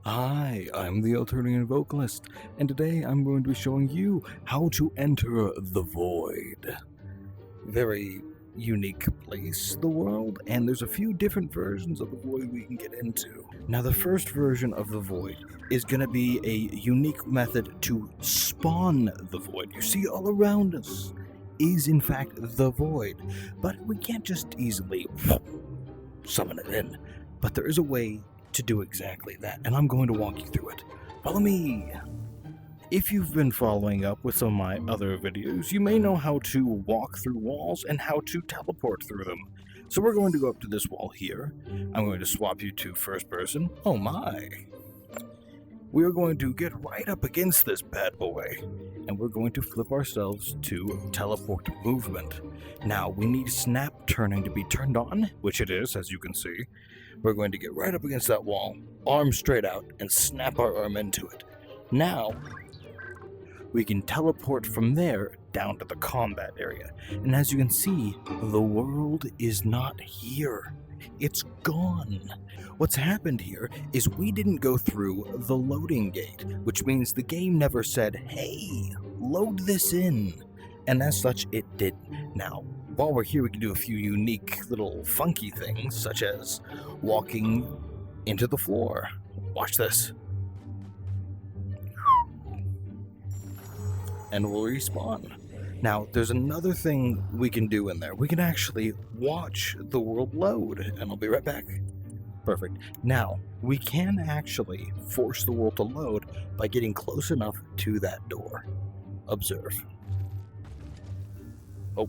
Hi, I'm the Alternative Vocalist, and today I'm going to be showing you how to enter the Void. Very unique place, the world, and there's a few different versions of the Void we can get into. Now, the first version of the Void is going to be a unique method to spawn the Void. You see all around us is in fact the Void, but we can't just easily summon it in. But there is a way to do exactly that, and I'm going to walk you through it. Follow me! If you've been following up with some of my other videos, you may know how to walk through walls and how to teleport through them. So we're going to go up to this wall here. I'm going to swap you to first person. Oh my! We are going to get right up against this bad boy, and we're going to flip ourselves to teleport movement. Now, we need snap turning to be turned on, which it is, as you can see. We're going to get right up against that wall, arm straight out, and snap our arm into it. Now, we can teleport from there down to the combat area. And as you can see, the world is not here. It's gone. What's happened here is we didn't go through the loading gate, which means the game never said, hey, load this in. And as such, it didn't. Now, while we're here, we can do a few unique little funky things, such as walking into the floor. Watch this. And we'll respawn. Now, there's another thing we can do in there. We can actually watch the world load, and I'll be right back. Perfect. Now, we can actually force the world to load by getting close enough to that door. Observe. Oh.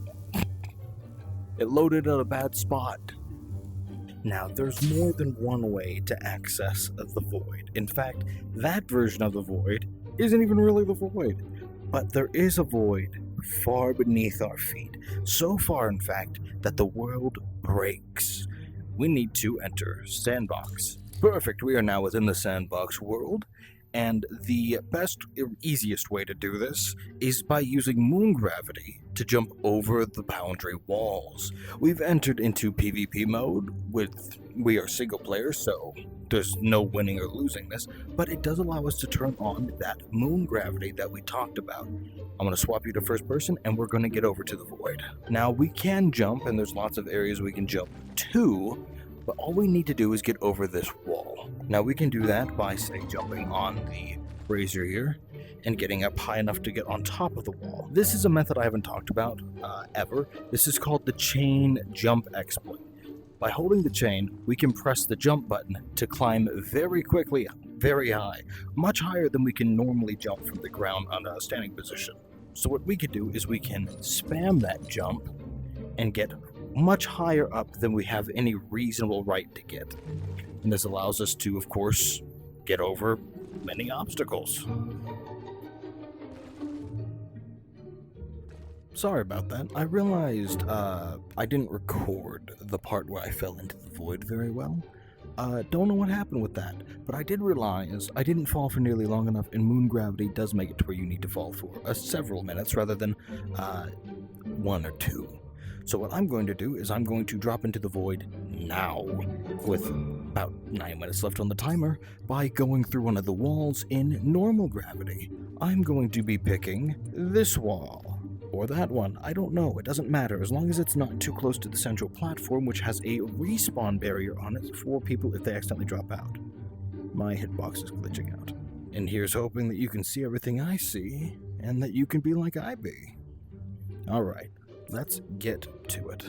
It loaded at a bad spot. Now, there's more than one way to access the Void. In fact, that version of the Void isn't even really the Void. But there is a Void far beneath our feet. So far, in fact, that the world breaks. We need to enter Sandbox. Perfect, we are now within the Sandbox world. And the best, easiest way to do this is by using moon gravity to jump over the boundary walls. We've entered into PvP mode we are single player, so there's no winning or losing this, but it does allow us to turn on that moon gravity that we talked about. I'm going to swap you to first person, and we're going to get over to the Void. Now, we can jump, and there's lots of areas we can jump to, but all we need to do is get over this wall. Now, we can do that by, say, jumping on the brazier here and getting up high enough to get on top of the wall. This is a method I haven't talked about ever. This is called the chain jump exploit. By holding the chain, we can press the jump button to climb very quickly, very high, much higher than we can normally jump from the ground on a standing position. So what we could do is we can spam that jump and get much higher up than we have any reasonable right to get. And this allows us to, of course, get over many obstacles. Sorry about that. I realized I didn't record the part where I fell into the Void very well. Don't know what happened with that, but I did realize I didn't fall for nearly long enough, and moon gravity does make it to where you need to fall for several minutes rather than 1 or 2. So what I'm going to do is I'm going to drop into the Void now, with about 9 minutes left on the timer, by going through one of the walls in normal gravity. I'm going to be picking this wall, or that one, I don't know, it doesn't matter, as long as it's not too close to the central platform, which has a respawn barrier on it for people if they accidentally drop out. My hitbox is glitching out. And here's hoping that you can see everything I see, and that you can be like I be. Alright. Let's get to it.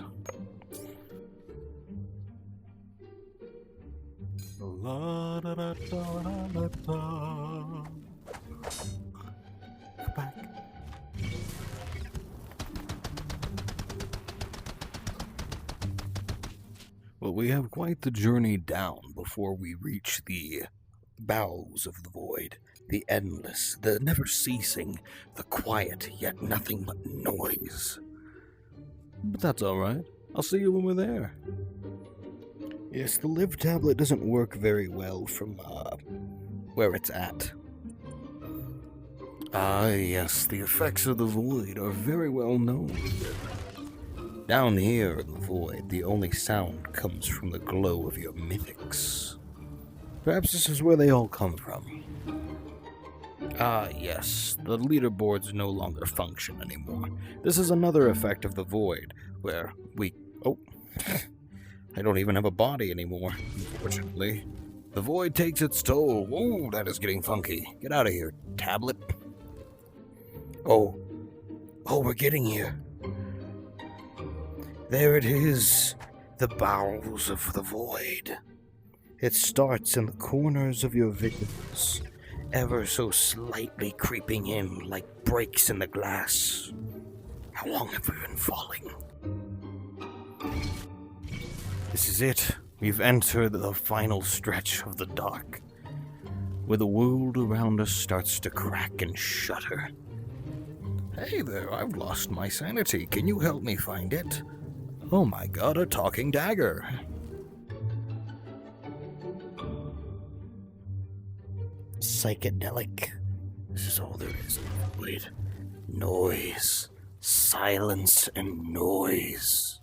La, da, da, da, da, da. Go back. Well, we have quite the journey down before we reach the bowels of the Void. The endless, the never-ceasing, the quiet, yet nothing but noise. But that's alright. I'll see you when we're there. Yes, the live tablet doesn't work very well from where it's at. Ah, yes, the effects of the Void are very well known. Down here in the Void, the only sound comes from the glow of your mythics. Perhaps this is where they all come from. Ah, yes, the leaderboards no longer function anymore. This is another effect of the void, where we... Oh, I don't even have a body anymore, unfortunately. The void takes its toll. Ooh, that is getting funky. Get out of here, tablet. Oh, we're getting here. There it is, the bowels of the void. It starts in the corners of your visions, ever so slightly creeping in like breaks in the glass. How long have we been falling? This is it. We've entered the final stretch of the dark, where the world around us starts to crack and shudder. Hey there, I've lost my sanity. Can you help me find it? Oh my god, a talking dagger. Psychedelic. This is all there is. Wait. Noise. Silence and noise.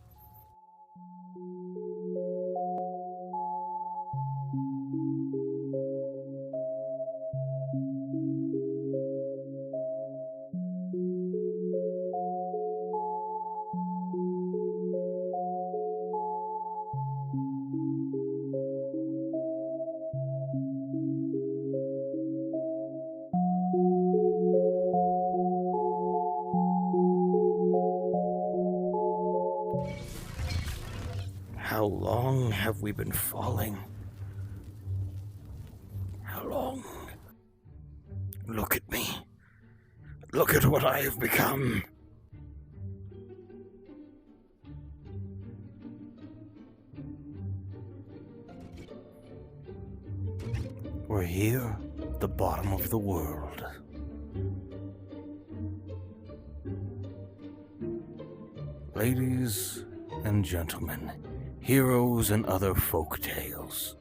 How long have we been falling? How long? Look at me. Look at what I have become. We're here at the bottom of the world. Ladies and gentlemen, heroes and other folk tales,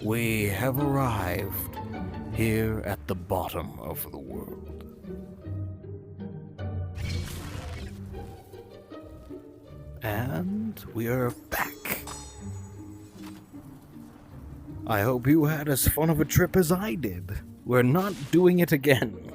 we have arrived here at the bottom of the world. And we are back. I hope you had as fun of a trip as I did. We're not doing it again.